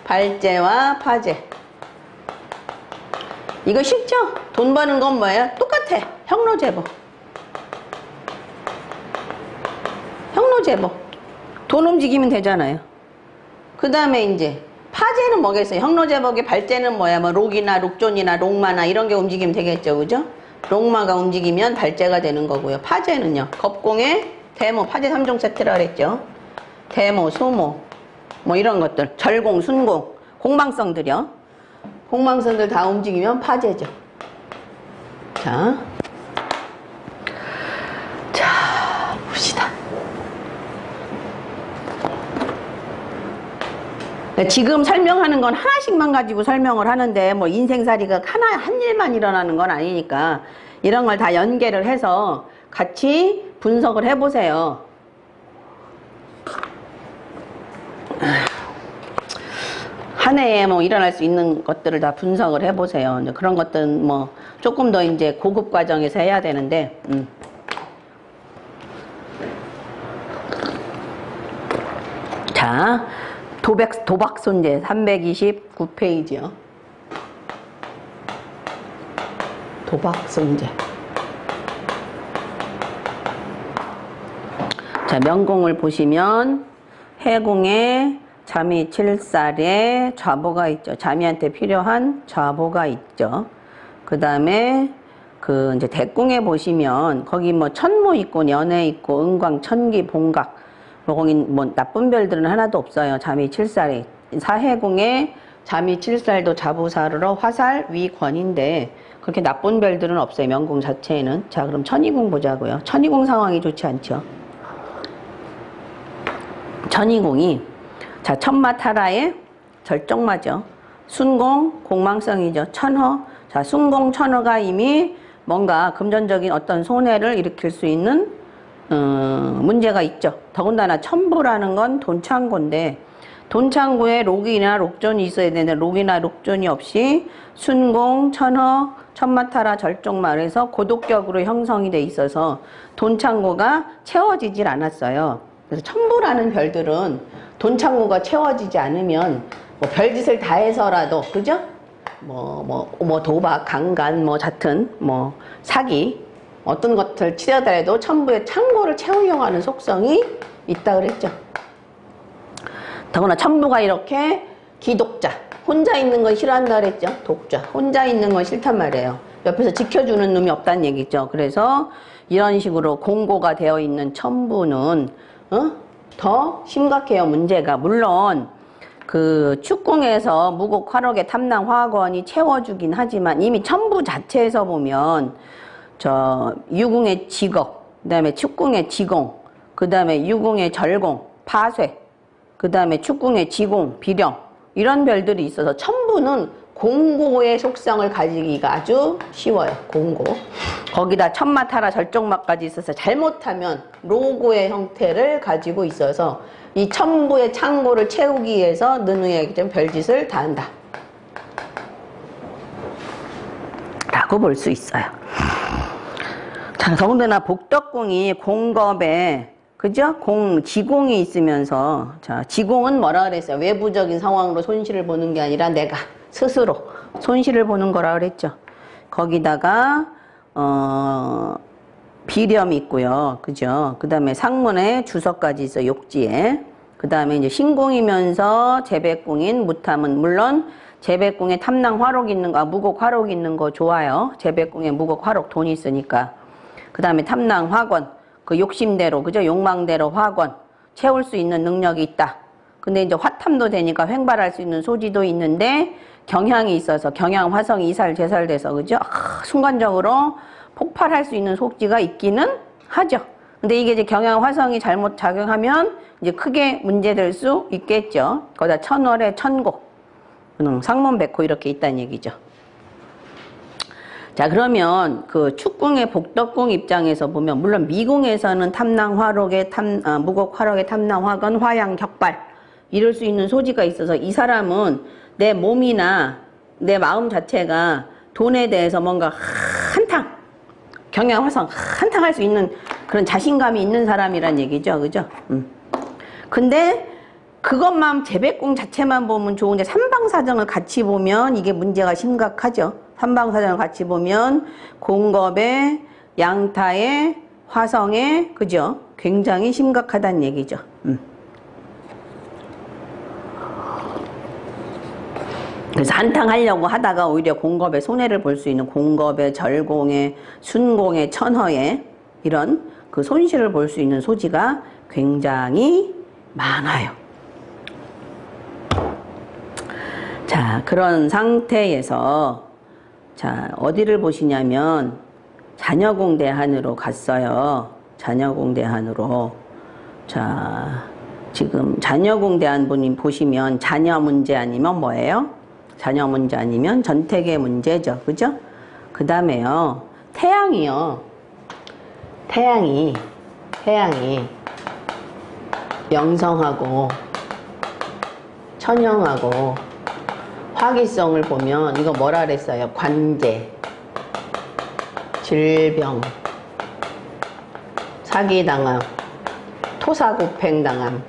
발제와 파제. 이거 쉽죠? 돈 버는 건 뭐예요? 똑같아. 형로제보. 형로제보. 돈 움직이면 되잖아요. 그 다음에 이제 파제는 뭐겠어요? 형로제복의 발제는 뭐야? 뭐 록이나 록존이나 록마나 이런 게 움직이면 되겠죠. 그죠? 록마가 움직이면 발제가 되는 거고요. 파제는요. 겁공의 대모, 파제 3종 세트라 그랬죠. 대모, 소모 뭐 이런 것들. 절공, 순공, 공망성들이요. 공망성들 다 움직이면 파제죠. 자, 봅시다. 지금 설명하는 건 하나씩만 가지고 설명을 하는데 뭐 인생살이가 한 일만 일어나는 건 아니니까 이런 걸 다 연계를 해서 같이 분석을 해보세요. 한 해에 뭐 일어날 수 있는 것들을 다 분석을 해보세요. 이제 그런 것들은 뭐 조금 더 이제 고급 과정에서 해야 되는데, 자, 도박손재 329페이지요. 도박손재. 자, 명공을 보시면 해공에 자미 7살에 좌보가 있죠. 자미한테 필요한 좌보가 있죠. 그 다음에 이제 대궁에 보시면 거기 뭐 천모 있고 연애 있고 은광, 천기, 봉각 거기 뭐 나쁜 별들은 하나도 없어요. 자미 7살에 사해궁에 자미 7살도 자부사르러 화살 위권인데 그렇게 나쁜 별들은 없어요. 명궁 자체에는. 자, 그럼 천이궁 보자고요. 천이궁 상황이 좋지 않죠. 천이궁이 자, 천마타라의 절정마죠. 순공, 공망성이죠. 천허. 자, 순공, 천허가 이미 뭔가 금전적인 어떤 손해를 일으킬 수 있는 문제가 있죠. 더군다나 천부라는 건 돈창고인데 돈창고에 록이나 록존이 있어야 되는데 록이나 록존이 없이 순공, 천허, 천마타라 절정말에서 고독격으로 형성이 돼 있어서 돈창고가 채워지질 않았어요. 그래서 천부라는 별들은 돈창고가 채워지지 않으면 뭐 별짓을 다 해서라도 그죠? 뭐 도박, 강간, 뭐 자튼 뭐 사기 어떤 것들 치더라도 천부의 창고를 채우려고 하는 속성이 있다 그랬죠. 더구나 천부가 이렇게 기독자, 혼자 있는 건 싫어한다 그랬죠. 독자, 혼자 있는 건 싫단 말이에요. 옆에서 지켜주는 놈이 없다는 얘기죠. 그래서 이런 식으로 공고가 되어 있는 천부는 더 심각해요. 문제가. 물론 그 축궁에서 무곡 화록의 탐낭 화학원이 채워주긴 하지만 이미 천부 자체에서 보면 저 유궁의 직업, 그 다음에 축궁의 지공, 그 다음에 유궁의 절공, 파쇄, 그 다음에 축궁의 지공, 비령 이런 별들이 있어서 천부는 공고의 속성을 가지기가 아주 쉬워요. 공고. 거기다 천마타라 절정마까지 있어서 잘못하면 로고의 형태를 가지고 있어서 이 천부의 창고를 채우기 위해서 느누에게 좀 별짓을 다 한다 라고 볼 수 있어요. 자, 더군다나 복덕궁이 공겁에 그죠? 지공이 있으면서 자, 지공은 뭐라 그랬어요? 외부적인 상황으로 손실을 보는 게 아니라 내가 스스로 손실을 보는 거라 그랬죠. 거기다가 비렴이 있고요. 그죠? 그 다음에 상문에 주석까지 있어, 욕지에. 그 다음에 이제 신궁이면서 재백궁인 무탐은, 물론 재백궁에 탐낭 화록 있는 거, 무곡 화록 있는 거 좋아요. 재백궁에 무곡 화록 돈이 있으니까. 그 다음에 탐낭 화권, 그 욕심대로, 그죠? 욕망대로 화권, 채울 수 있는 능력이 있다. 근데 이제 화탐도 되니까 횡발할 수 있는 소지도 있는데, 경향이 있어서, 경향 화성이 이살, 제살돼서, 그죠? 순간적으로 폭발할 수 있는 속지가 있기는 하죠. 근데 이게 이제 경향 화성이 잘못 작용하면 이제 크게 문제될 수 있겠죠. 거기다 천월에 천고, 상문백호 이렇게 있다는 얘기죠. 자, 그러면 그 축궁의 복덕궁 입장에서 보면, 물론 미궁에서는 탐낭 화록의 무곡 화록의 탐낭 화건 화양 격발 이럴 수 있는 소지가 있어서 이 사람은 내 몸이나 내 마음 자체가 돈에 대해서 뭔가 한탕, 경향 화성 한탕 할 수 있는 그런 자신감이 있는 사람이란 얘기죠. 그죠? 근데 그것만 재배공 자체만 보면 좋은데 삼방사정을 같이 보면 이게 문제가 심각하죠. 삼방사정을 같이 보면 공겁에 양타에 화성에 그죠? 굉장히 심각하다는 얘기죠. 그래서 한탕하려고 하다가 오히려 공겁에 손해를 볼 수 있는 공겁에 절공에 순공에 천허에 이런 그 손실을 볼 수 있는 소지가 굉장히 많아요. 자, 그런 상태에서 자, 어디를 보시냐면 자녀공대한으로 갔어요. 자녀공대한으로. 자, 지금 자녀공대한 분이 보시면 자녀 문제 아니면 뭐예요? 자녀 문제 아니면 전택의 문제죠. 그죠? 그 다음에요. 태양이요. 태양이 영성하고 천형하고 화기성을 보면 이거 뭐라 그랬어요? 관제, 질병, 사기당함, 토사구팽당함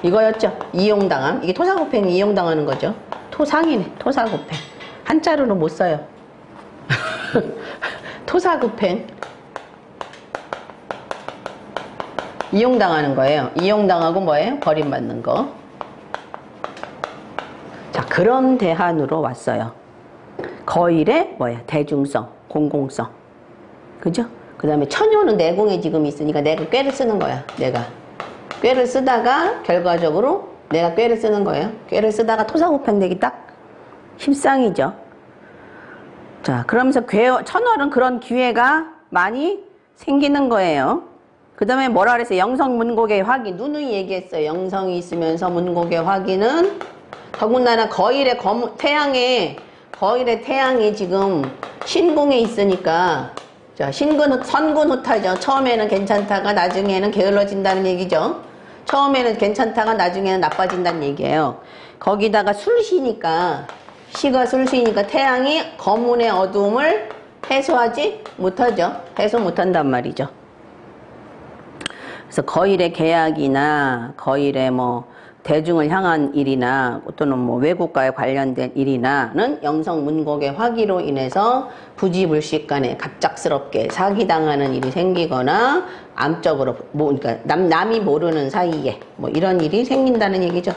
이거였죠? 이용당함. 이게 토사구팽이 이용당하는 거죠. 토상이네. 토사구팽. 한자로는 못 써요. 토사구팽. 이용당하는 거예요. 이용당하고 뭐예요? 버림받는 거. 자, 그런 대한으로 왔어요. 거일의 뭐야? 대중성, 공공성. 그죠? 그 다음에 천효는 내공에 지금 있으니까 내가 꾀를 쓰는 거야. 내가. 꾀를 쓰다가 결과적으로 내가 꾀를 쓰는 거예요. 꾀를 쓰다가 토사구팽되기 딱 십상이죠. 자, 그러면서 천월은 그런 기회가 많이 생기는 거예요. 그 다음에 뭐라 그랬어요? 영성문곡의 화기. 누누이 얘기했어요. 영성이 있으면서 문곡의 화기는 더군다나 거일의 태양이 지금 신궁에 있으니까 자, 선군후타죠. 처음에는 괜찮다가 나중에는 게을러진다는 얘기죠. 처음에는 괜찮다가 나중에는 나빠진다는 얘기예요. 거기다가 술시니까 시가 술시니까 태양이 거문의 어두움을 해소하지 못하죠. 해소 못한단 말이죠. 그래서 거일의 계약이나 거일의 뭐 대중을 향한 일이나 또는 뭐 외국과에 관련된 일이나는 영성문곡의 화기로 인해서 부지불식 간에 갑작스럽게 사기당하는 일이 생기거나 암적으로 그러니까 남이 모르는 사이에 뭐 이런 일이 생긴다는 얘기죠.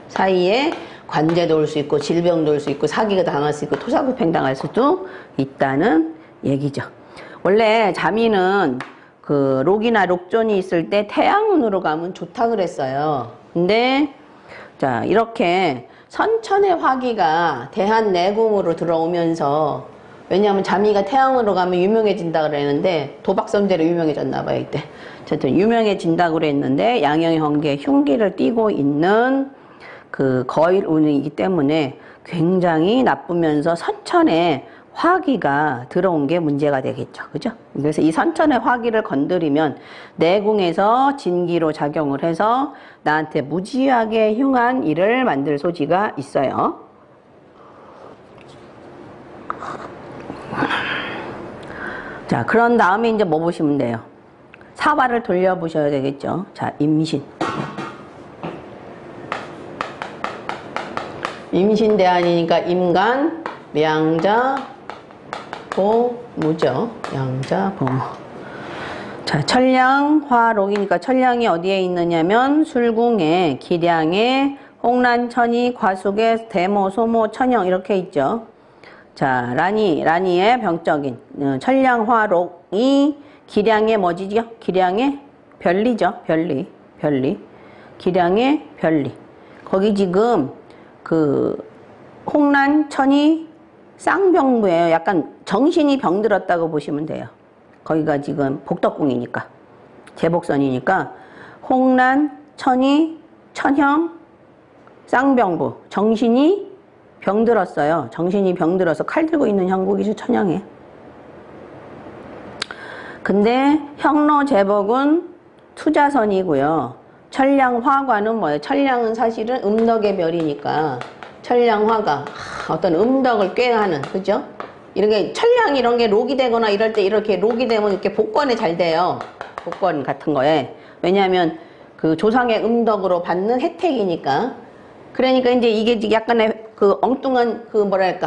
사이에 관제도 올 수 있고 질병도 올 수 있고 사기가 당할 수 있고 토사구팽 당할 수도 있다는 얘기죠. 원래 자미는 그 록이나 록존이 있을 때 태양운으로 가면 좋다 그랬어요. 근데 자, 이렇게 선천의 화기가 대한내궁으로 들어오면서 왜냐하면 자미가 태양으로 가면 유명해진다 그랬는데 도박선대로 유명해졌나 봐요. 이때 어쨌든 유명해진다고 그랬는데 양형의 헌기에 흉기를 띠고 있는 그 거일운이기 때문에 굉장히 나쁘면서 선천에 화기가 들어온 게 문제가 되겠죠. 그죠? 그래서 이 선천의 화기를 건드리면 내궁에서 진기로 작용을 해서 나한테 무지하게 흉한 일을 만들 소지가 있어요. 자, 그런 다음에 이제 뭐 보시면 돼요? 사화를 돌려보셔야 되겠죠. 자, 임신. 임신대한이니까 임간, 량자, 보무죠. 양자, 보무. 자, 천량, 화록이니까 천량이 어디에 있느냐면 술궁에, 기량에, 홍란천이, 과숙에, 대모, 소모, 천영 이렇게 있죠. 자, 라니의 병적인 천량, 화록이 기량의 뭐지요? 기량의 별리죠. 별리. 기량의 별리. 거기 지금 그 홍란천이 쌍병부예요. 약간 정신이 병들었다고 보시면 돼요. 거기가 지금 복덕궁이니까 제복선이니까 홍란, 천이, 천형, 쌍병부 정신이 병들었어요. 정신이 병들어서 칼 들고 있는 형국이죠. 천형에. 근데 형로 제복은 투자선이고요. 천량화과는 뭐예요? 천량은 사실은 음덕의 별이니까 천량화가 어떤 음덕을 꾀하는, 그죠? 이렇게 천량 이런 게 록이 되거나 이럴 때 이렇게 록이 되면 이렇게 복권에 잘 돼요. 복권 같은 거에. 왜냐하면 그 조상의 음덕으로 받는 혜택이니까. 그러니까 이제 이게 약간의 그 엉뚱한 그 뭐랄까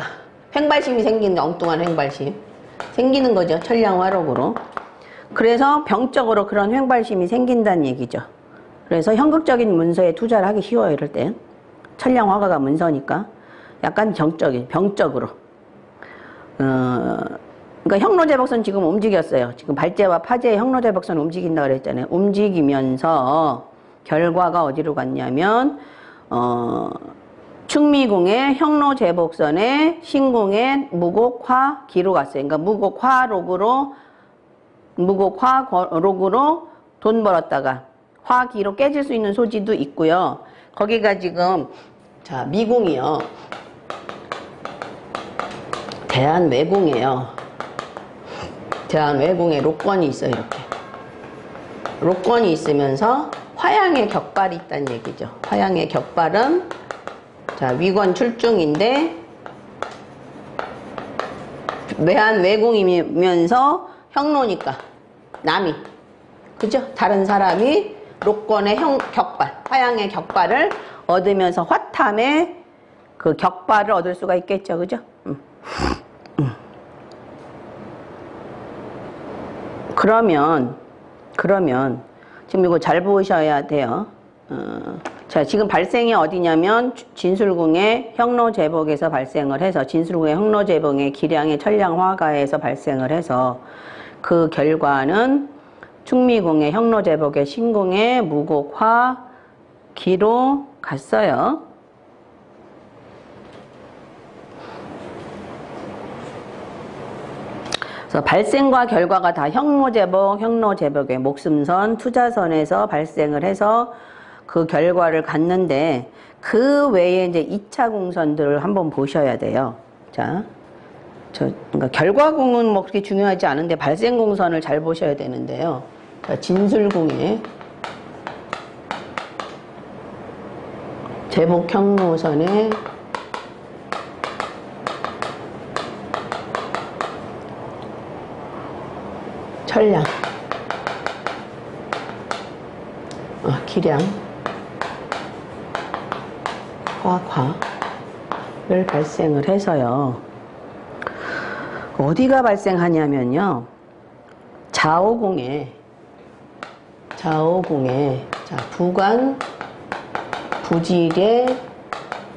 횡발심이 생기는 엉뚱한 횡발심 생기는 거죠. 천량화록으로. 그래서 병적으로 그런 횡발심이 생긴다는 얘기죠. 그래서 현극적인 문서에 투자를 하기 쉬워요. 이럴 때 천량화가가 문서니까 약간 병적으로. 그러니까 형로제복선 지금 움직였어요. 지금 발제와 파제의 형로제복선 움직인다 그랬잖아요. 움직이면서 결과가 어디로 갔냐면 충미궁의 형로제복선에 신궁의 무곡화기로 갔어요. 그러니까 무곡화록으로 돈 벌었다가 화기로 깨질 수 있는 소지도 있고요. 거기가 지금 자 미궁이요. 대한외궁이에요. 대한외궁에 록권이 있어요. 이렇게 록권이 있으면서 화양의 격발이 있다는 얘기죠. 화양의 격발은 자 위권 출중인데 외한외궁이면서 형로니까 남이 그죠? 다른 사람이 록권의 격발 화양의 격발을 얻으면서 화탐의 그 격발을 얻을 수가 있겠죠. 그죠? 그러면 지금 이거 잘 보셔야 돼요. 자, 지금 발생이 어디냐면 진술궁의 형로제복에서 발생을 해서 진술궁의 형로제복의 기량의 천량화가에서 발생을 해서 그 결과는 충미궁의 형로제복의 신궁의 무곡화기로 갔어요. 그래서 발생과 결과가 다 형로제복의 목숨선, 투자선에서 발생을 해서 그 결과를 갖는데 그 외에 이제 2차 궁선들을 한번 보셔야 돼요. 자, 그러니까 결과궁은 뭐 그렇게 중요하지 않은데 발생궁선을 잘 보셔야 되는데요. 자, 진술궁의 제복형로선의 천량, 기량, 화과를 발생을 해서요. 어디가 발생하냐면요. 자오궁에 자, 부관 부질의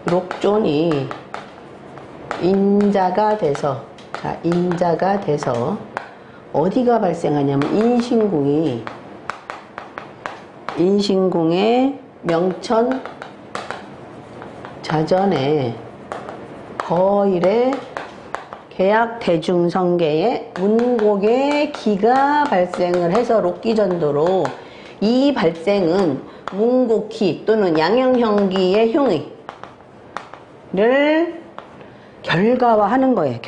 록존이 인자가 돼서 어디가 발생하냐면 인신궁의 명천 자전에 거일의 계약 대중성계의 문곡의 기가 발생을 해서 록기전도로 이 발생은 문곡기 또는 양형형기의 흉의를 결과화하는 거예요.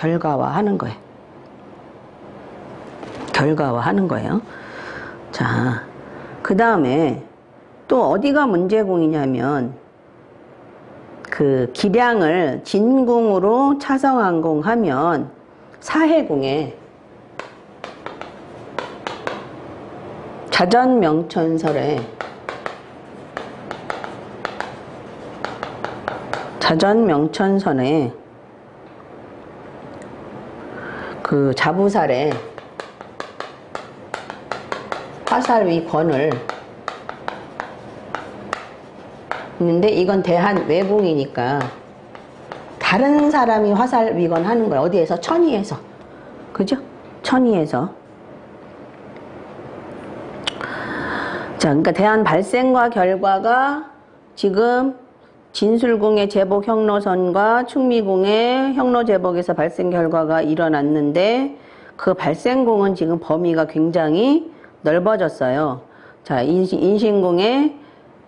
자, 그 다음에 또 어디가 문제궁이냐면 그 기량을 진궁으로 차성항공하면 사해궁에 자전명천선에 그 자부살에 화살위 권을 있는데 이건 대한외궁이니까 다른 사람이 화살위권 하는 거야. 어디에서? 천의에서. 그죠? 천의에서. 자, 그러니까 대한 발생과 결과가 지금 진술궁의 제복 형로선과 충미궁의 형로제복에서 발생 결과가 일어났는데 그 발생궁은 지금 범위가 굉장히 넓어졌어요. 자, 인신궁의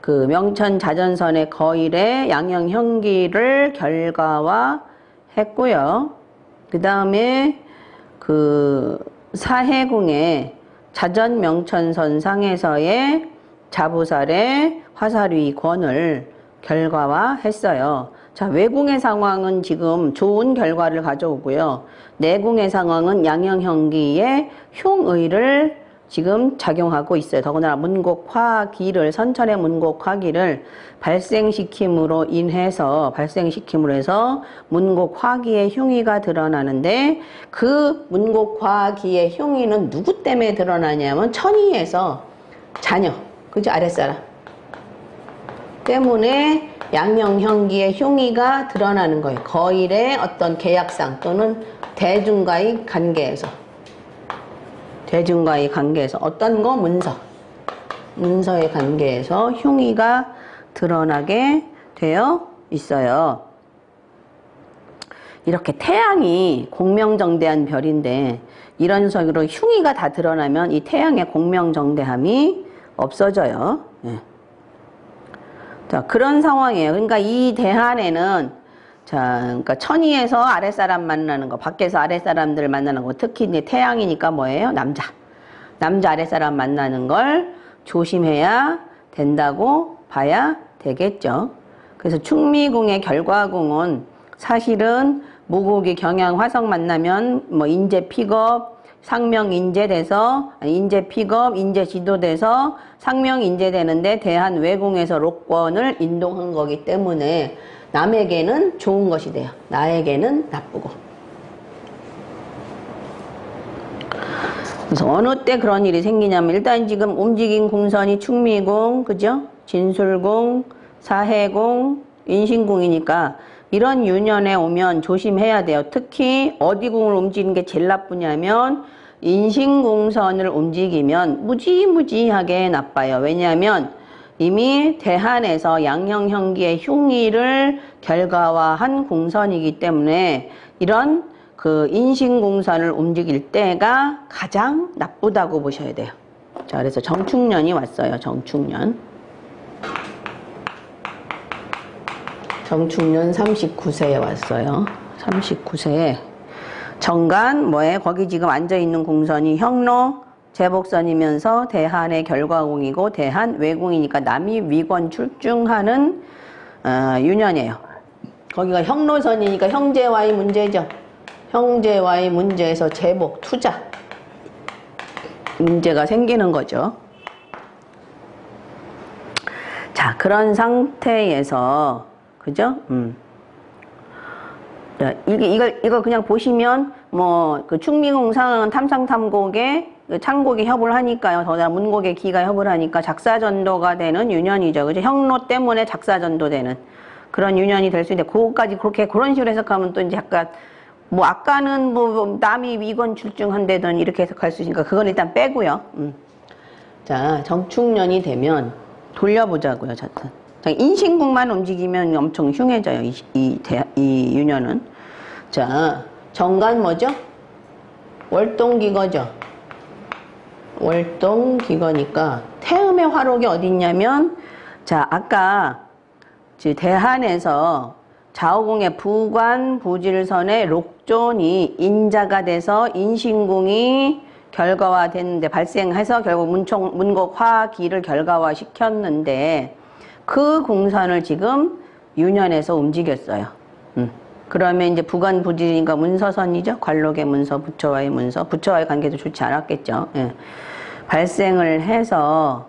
그 명천 자전선의 거일의 양형형기를 결과화했고요. 그 다음에 그 사해궁의 자전 명천선 상에서의 자부살의 화살위 권을 결과화했어요. 자, 외궁의 상황은 지금 좋은 결과를 가져오고요. 내궁의 상황은 양형형기의 흉의를 지금 작용하고 있어요. 더구나 문곡화기를, 선천의 문곡화기를 발생시킴으로 해서 문곡화기의 흉의가 드러나는데, 그 문곡화기의 흉의는 누구 때문에 드러나냐면 천희에서 자녀, 그죠? 아랫사람 때문에 양형형기의 흉의가 드러나는 거예요. 거일의 어떤 계약상 또는 대중과의 관계에서 어떤 거? 문서의 관계에서 흉의가 드러나게 되어 있어요. 이렇게 태양이 공명정대한 별인데 이런 식으로 흉의가 다 드러나면 이 태양의 공명정대함이 없어져요. 예. 자, 그런 상황이에요. 그러니까 이 대한에는, 자, 그러니까 천희에서 아랫사람 만나는 거, 밖에서 아랫사람들 만나는 거, 특히 이제 태양이니까 뭐예요? 남자 아랫사람 만나는 걸 조심해야 된다고 봐야 되겠죠. 그래서 충미궁의 결과궁은 사실은 무곡이 경양 화성 만나면 뭐 인재 픽업, 상명 인재돼서, 인재 픽업, 인재 지도돼서 상명 인재되는데 대한 외궁에서 록권을 인동한 거기 때문에 남에게는 좋은 것이 돼요. 나에게는 나쁘고. 그래서 어느 때 그런 일이 생기냐면, 일단 지금 움직인 궁선이 충미궁, 그죠? 진술궁, 사해궁, 인신궁이니까 이런 유년에 오면 조심해야 돼요. 특히 어디 궁을 움직이는 게 제일 나쁘냐면 인신궁선을 움직이면 무지무지하게 나빠요. 왜냐하면 이미 대한에서 양형형기의 흉의를 결과화한 궁선이기 때문에 이런 그 인신궁선을 움직일 때가 가장 나쁘다고 보셔야 돼요. 자, 그래서 정축년이 왔어요. 정축년 39세에 왔어요. 39세에 정간 뭐에 거기 지금 앉아있는 궁선이 형로 제복선이면서 대한의 결과궁이고 대한 외궁이니까 남이 위권 출중하는 유년이에요. 거기가 형로선이니까 형제와의 문제죠. 형제와의 문제에서 제복 투자 문제가 생기는 거죠. 자, 그런 상태에서 그죠? 이걸 그냥 보시면, 그 충미궁 상황은 탐상탐곡에, 창곡이 협을 하니까요. 더구나 문곡의 기가 협을 하니까 작사전도가 되는 유년이죠. 그죠? 형로 때문에 작사전도 되는 그런 유년이 될 수 있는데, 그거까지 그런 식으로 해석하면 또 이제 약간, 아까는 남이 위권 출중한다든 이렇게 해석할 수 있으니까, 그건 일단 빼고요. 자, 정축년이 되면 돌려보자고요, 자튼. 인신궁만 움직이면 엄청 흉해져요, 이 유년은. 자, 정간 뭐죠? 월동기거죠. 월동기거니까 태음의 화록이 어디 있냐면, 자, 아까 대한에서 좌우궁의 부관, 부질선의 록존이 인자가 돼서 인신궁이 결과화됐는데, 발생해서 결국 문곡화기를 결과화 시켰는데, 그 궁선을 지금 유년에서 움직였어요. 그러면 이제 부관 부질이니까 문서선이죠. 관록의 문서, 부처와의 문서, 부처와의 관계도 좋지 않았겠죠. 예. 발생을 해서,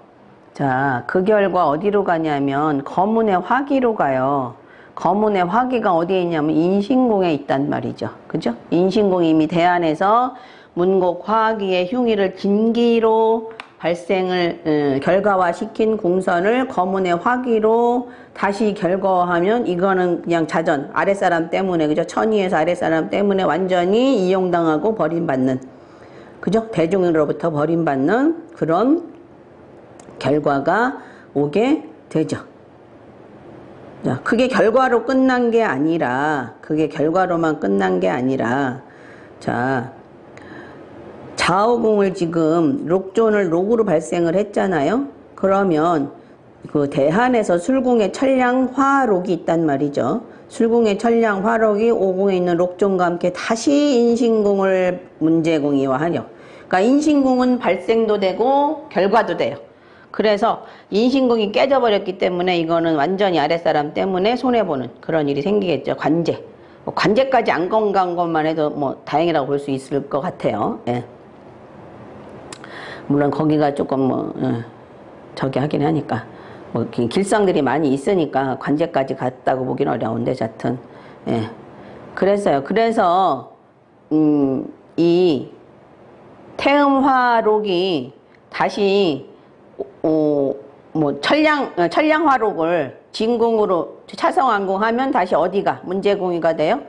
자, 그 결과 어디로 가냐면 거문의 화기로 가요. 거문의 화기가 어디에 있냐면 인신궁에 있단 말이죠. 그죠? 인신궁이 이미 대안에서 문곡 화기의 흉의를 진기로 발생을 결과화시킨 공선을 거문의 화기로 다시 결과화하면 이거는 그냥 자전 아랫사람 때문에, 그죠? 천희에서 아랫사람 때문에 완전히 이용당하고 버림받는, 그죠? 대중으로부터 버림받는 그런 결과가 오게 되죠. 자, 그게 결과로 끝난 게 아니라, 결과로만 끝난 게 아니라, 자, 좌우궁을 지금 록존을 록으로 발생을 했잖아요. 그러면 그 대한에서 술궁의 천량화록이 있단 말이죠. 술궁의 천량화록이 오궁에 있는 록존과 함께 다시 인신궁을 문제궁이화하려. 그러니까 인신궁은 발생도 되고 결과도 돼요. 그래서 인신궁이 깨져버렸기 때문에 이거는 완전히 아랫사람 때문에 손해보는 그런 일이 생기겠죠. 관제. 관제까지 안 건강 것만 해도 다행이라고 볼 수 있을 것 같아요. 예. 물론 거기가 조금 저기 하긴 하니까 뭐 길성들이 많이 있으니까 관제까지 갔다고 보긴 어려운데 여하튼 예. 그랬어요. 그래서 이 태음화록이 다시 뭐 천량화록을 진궁으로 차성왕궁하면 다시 어디가 문제궁이가 돼요?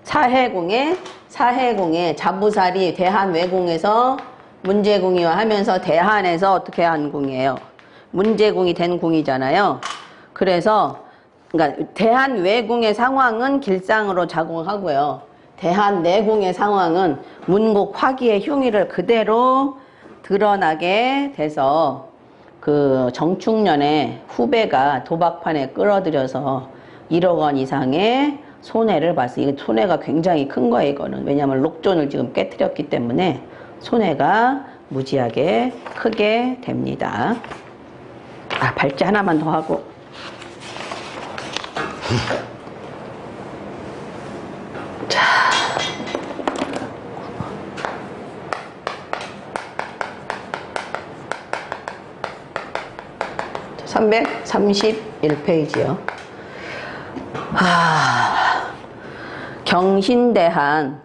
사해궁에 자부살이 대한외궁에서 문제궁이와 하면서 대한에서 어떻게 한 궁이에요? 문제궁이 된 궁이잖아요. 그래서 그러니까 대한외궁의 상황은 길상으로 작용하고요. 대한내궁의 상황은 문곡 화기의 흉의를 그대로 드러나게 돼서 그 정충년의 후배가 도박판에 끌어들여서 1억 원 이상의 손해를 봤어요. 이게 손해가 굉장히 큰 거예요, 이거는. 왜냐하면 록존을 지금 깨뜨렸기 때문에 손해가 무지하게 크게 됩니다. 아, 발제 하나만 더 하고. 자. 331페이지요. 경신대한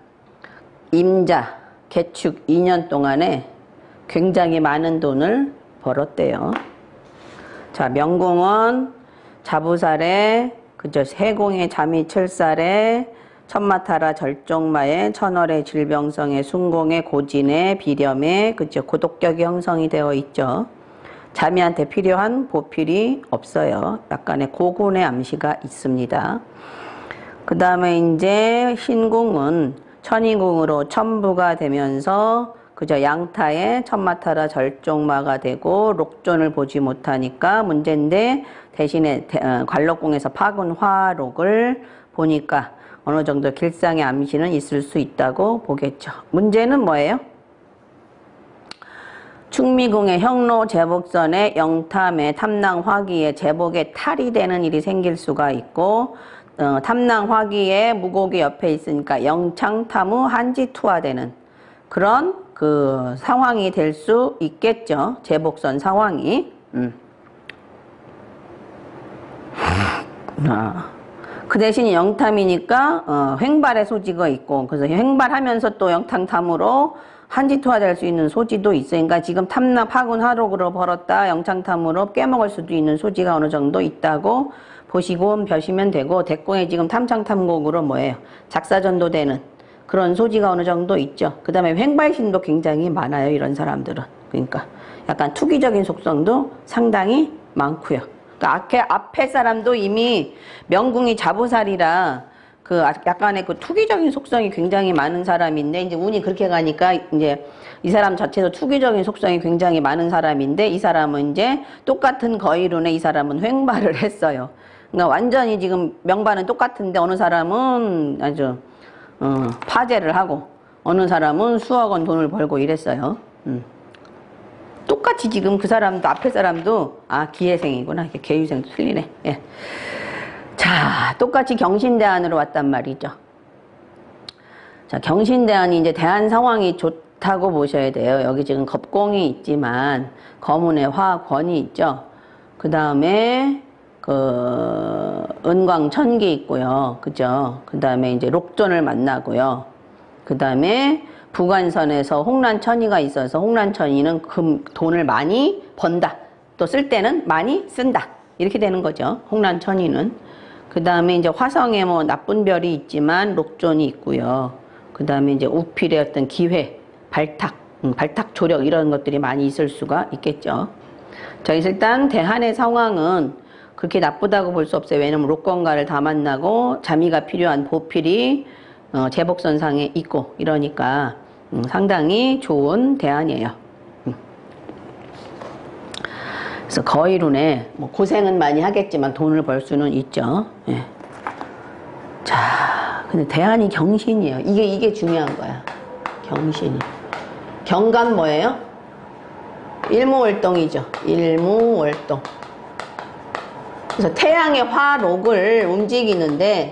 임자 개축 2년 동안에 굉장히 많은 돈을 벌었대요. 자, 명궁은 자부살에 그죠, 세공의 자미칠살에 천마타라 절종마에 천월의 질병성에 순공의 고진에 비렴에 그죠, 고독격이 형성이 되어 있죠. 자미한테 필요한 보필이 없어요. 약간의 고군의 암시가 있습니다. 그 다음에 이제 신궁은 천인궁으로 천부가 되면서 그저 양타에 천마타라 절종마가 되고 록존을 보지 못하니까 문제인데 대신에 관록궁에서 파군 화록을 보니까 어느 정도 길상의 암시는 있을 수 있다고 보겠죠. 문제는 뭐예요? 충미궁의 형로 제복선에 영탐에 탐낭 화기에 제복에 탈이 되는 일이 생길 수가 있고 탐낭 화기에 무곡이 옆에 있으니까 영창탐후 한지투하되는 그런 그 상황이 될 수 있겠죠. 제복선 상황이. 그 대신 영탐이니까 횡발의 소지가 있고 그래서 횡발하면서 또 영창탐으로 한지투하될 수 있는 소지도 있으니까 지금 탐나 파군 화록으로 벌었다 영창탐으로 깨먹을 수도 있는 소지가 어느 정도 있다고 보시고 벼시면 되고 대공에 지금 탐창탐곡으로 뭐예요? 작사전도 되는 그런 소지가 어느 정도 있죠. 그 다음에 횡발심도 굉장히 많아요. 이런 사람들은. 그러니까 약간 투기적인 속성도 상당히 많고요. 그러니까 앞에 사람도 이미 명궁이 자부살이라 그 약간의 그 투기적인 속성이 굉장히 많은 사람인데 이제 운이 그렇게 가니까 이제 이 사람 자체도 투기적인 속성이 굉장히 많은 사람인데 이 사람은 이제 똑같은 거일운에 이 사람은 횡발을 했어요. 그러니까 완전히 지금 명반은 똑같은데 어느 사람은 아주 파재를 하고 어느 사람은 수억 원 돈을 벌고 이랬어요. 똑같이 지금 그 사람도 앞에 사람도 기해생이구나. 계유생도 틀리네. 예. 자, 똑같이 경신대안으로 왔단 말이죠. 자, 경신대안이 이제 대안 상황이 좋다고 보셔야 돼요. 여기 지금 겁공이 있지만 거문의 화권이 있죠. 그 다음에 은광천기 있고요. 그죠? 그 다음에 이제 록존을 만나고요. 그 다음에 부관선에서 홍란천이가 있어서 홍란천이는 돈을 많이 번다. 또 쓸 때는 많이 쓴다. 이렇게 되는 거죠. 홍란천이는. 그 다음에 이제 화성에 뭐 나쁜 별이 있지만 록존이 있고요. 그 다음에 이제 우필의 어떤 기회, 발탁 조력 이런 것들이 많이 있을 수가 있겠죠. 자, 일단 대한의 상황은 그렇게 나쁘다고 볼 수 없어요. 왜냐면 록건가를 다 만나고 자미가 필요한 보필이 제복선상에 있고 이러니까 상당히 좋은 대안이에요. 그래서 거일운에 뭐 고생은 많이 하겠지만 돈을 벌 수는 있죠. 예. 자, 근데 대안이 경신이에요. 이게 중요한 거야. 경신이. 경간 뭐예요? 일무월동이죠. 일무월동. 그래서 태양의 화록을 움직이는데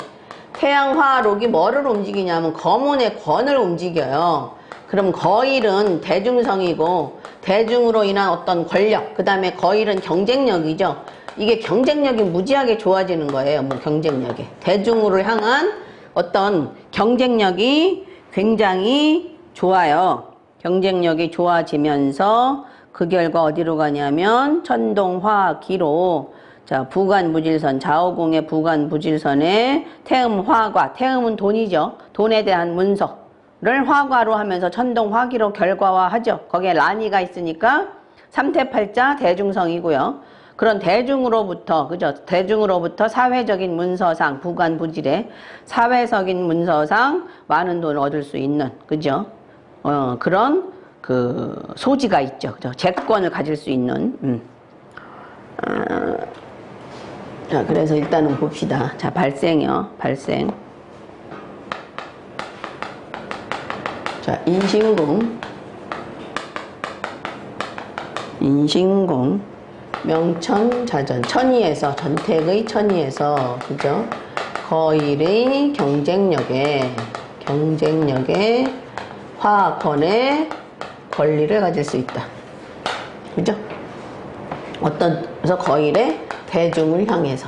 태양 화록이 뭐를 움직이냐면 거문의 권을 움직여요. 그럼 거일은 대중성이고 대중으로 인한 어떤 권력, 그 다음에 거일은 경쟁력이죠. 이게 경쟁력이 무지하게 좋아지는 거예요. 뭐 경쟁력이. 대중으로 향한 어떤 경쟁력이 굉장히 좋아요. 경쟁력이 좋아지면서 그 결과 어디로 가냐면 천동화기로, 자, 부관부질선, 좌우공의 부관부질선에 태음화과, 태음은 돈이죠. 돈에 대한 문서를 화과로 하면서 천동화기로 결과화하죠. 거기에 란이가 있으니까 삼태팔자 대중성이고요. 그런 대중으로부터, 그죠? 대중으로부터 사회적인 문서상, 부관부질의 사회적인 문서상 많은 돈을 얻을 수 있는, 그죠? 그런 그 소지가 있죠. 그죠? 재권을 가질 수 있는. 자, 그래서 일단은 봅시다. 자, 발생이요. 발생. 자, 인신궁. 인신궁. 명천자전. 천의에서, 전택의 천의에서, 그죠? 거일의 경쟁력에 화권의 권리를 가질 수 있다. 그죠? 그래서 거일의 대중을 향해서.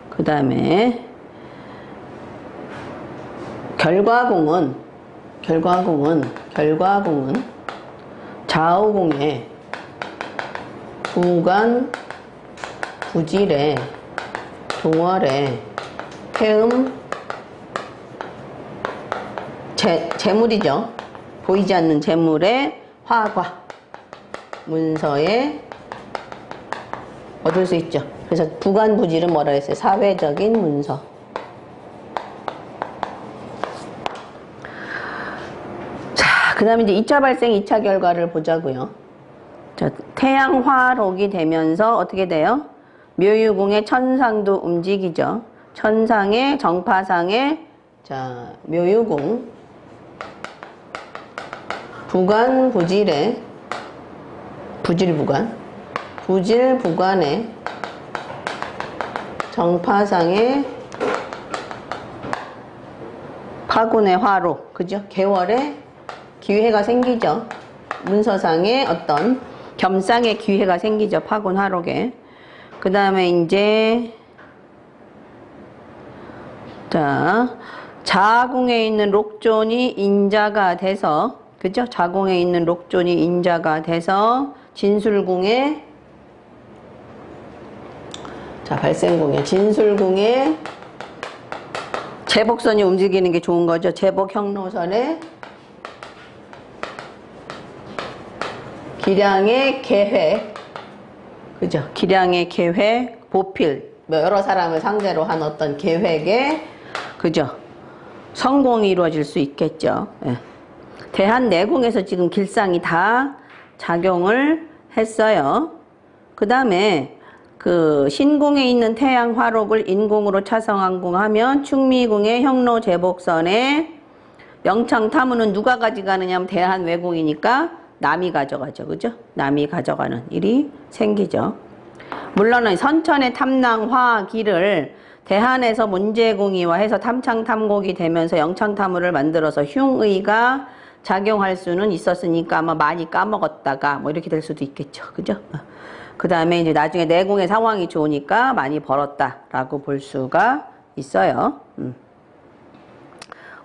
그 다음에, 결과공은 좌우공의 부관, 부질의 동월의 태음, 재물이죠. 보이지 않는 재물의 화과, 문서에 얻을 수 있죠. 그래서 부관부질은 뭐라 했어요? 사회적인 문서. 자, 그 다음에 이제 2차 발생, 2차 결과를 보자고요. 자, 태양화록이 되면서 어떻게 돼요? 묘유궁의 천상도 움직이죠. 천상의, 정파상의, 자, 묘유궁, 부관부질의, 부질부관의, 정파상의 파군의 화록, 그죠? 개월에 기회가 생기죠. 문서상의 어떤 겸상의 기회가 생기죠. 파군 화록에. 그 다음에 이제, 자, 자궁에 있는 록존이 인자가 돼서, 그죠? 자궁에 있는 록존이 인자가 돼서 진술궁에, 자, 발생궁에, 진술궁에 제복선이 움직이는 게 좋은 거죠. 제복형로선에 기량의 계획, 그죠? 기량의 계획, 보필, 여러 사람을 상대로 한 어떤 계획에, 그죠? 성공이 이루어질 수 있겠죠. 예. 대한내궁에서 지금 길상이 다 작용을 했어요. 그 다음에 그 신궁에 있는 태양화록을 인궁으로 차성한궁하면 충미궁의 형로제복선에 명창타무는 누가 가져가느냐 하면 대한외궁이니까 남이 가져가죠. 그죠? 남이 가져가는 일이 생기죠. 물론 선천의 탐낭화기를 대한에서 문제공의화해서 탐창탐곡이 되면서 영창탐우를 만들어서 흉의가 작용할 수는 있었으니까 아마 많이 까먹었다가 뭐 이렇게 될 수도 있겠죠. 그죠? 그 다음에 이제 나중에 내공의 상황이 좋으니까 많이 벌었다라고 볼 수가 있어요.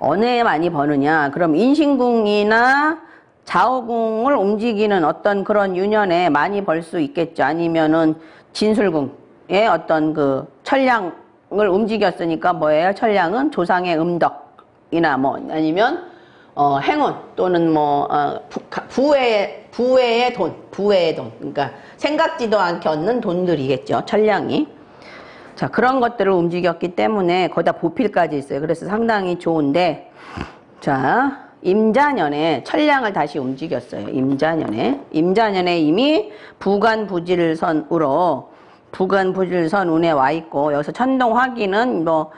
어느 에 많이 버느냐? 그럼 인신궁이나 좌우궁을 움직이는 어떤 그런 유년에 많이 벌 수 있겠죠. 아니면은 진술궁의 어떤 그 철량을 움직였으니까 뭐예요? 철량은 조상의 음덕이나 뭐 아니면 행운 또는 뭐 부외의 돈. 그러니까 생각지도 않게 얻는 돈들이겠죠. 철량이. 자, 그런 것들을 움직였기 때문에 거기다 보필까지 있어요. 그래서 상당히 좋은데, 자, 임자년에 철량을 다시 움직였어요. 임자년에 이미 부관부질선으로 부관부질선 운에 와 있고, 여기서 천동화기는 뭐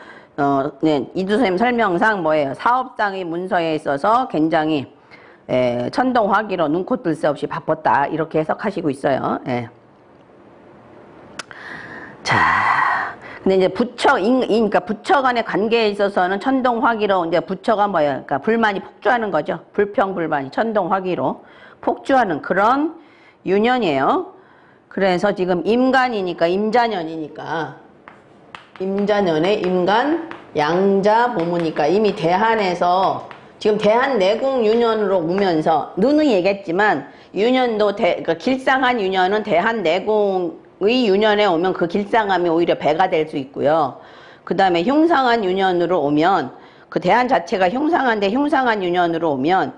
이두선생님 설명상 뭐예요? 사업상의 문서에 있어서 굉장히 천동화기로 눈코 뜰 새 없이 바빴다 이렇게 해석하시고 있어요. 예. 자, 근데 이제 그러니까 부처 간의 관계에 있어서는 천동화기로 이제 부처가 뭐예요? 그러니까 불만이 폭주하는 거죠. 불평불만이 천동화기로. 폭주하는 그런 유년이에요. 그래서 지금 임간이니까 임자년이니까 임자년에 임간 양자 보무니까 이미 대한에서 지금 대한 내공 유년으로 오면서 누누이 얘기했지만 유년도 그러니까 길상한 유년은 대한 내공의 유년에 오면 그 길상함이 오히려 배가 될 수 있고요. 그 다음에 흉상한 유년으로 오면 그 대한 자체가 흉상한데 흉상한 유년으로 오면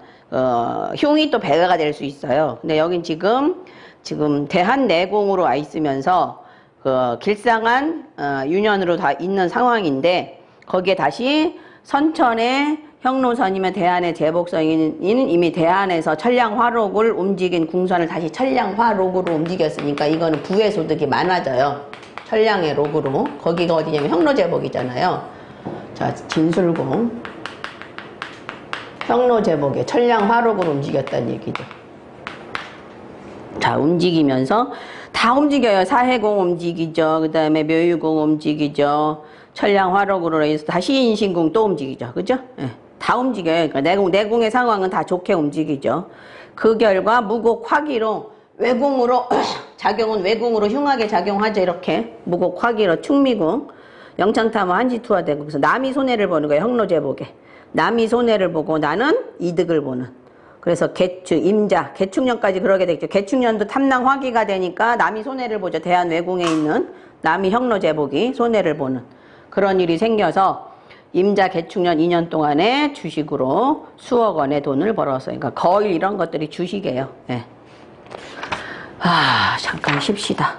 흉이 또 배가 될 수 있어요. 근데 여긴 지금 대한 내공으로 와 있으면서 그 길상한 유년으로 다 있는 상황인데 거기에 다시 선천의 형로선이면 대한의 제복성인 이미 대한에서 천량화록을 움직인 궁선을 다시 천량화록으로 움직였으니까 이거는 부의 소득이 많아져요. 천량의 록으로. 거기가 어디냐면 형로제복이잖아요. 자, 진술공 형로제복에 천량화록으로 움직였다는 얘기죠. 자, 움직이면서 다 움직여요. 사해공 움직이죠. 그 다음에 묘유공 움직이죠. 천량화록으로 해서 다시 인신공 또 움직이죠. 그죠? 예, 다 움직여요. 그러니까 내공의 상황은 다 좋게 움직이죠. 그 결과 무곡 화기로 외공으로 작용은 외공으로 흉하게 작용하죠. 이렇게 무곡 화기로 충미궁 영창탐화 한지투하되고 그래서 남이 손해를 보는 거예요. 형로제복에 남이 손해를 보고 나는 이득을 보는. 그래서 개축, 임자, 개축년까지 그러게 되겠죠. 개축년도 탐낭 화기가 되니까 남이 손해를 보죠. 대한 외공에 있는 남이 형로제복이 손해를 보는 그런 일이 생겨서 임자 개축년 2년 동안에 주식으로 수억 원의 돈을 벌었어요. 그러니까 거의 이런 것들이 주식이에요. 네. 잠깐 쉽시다.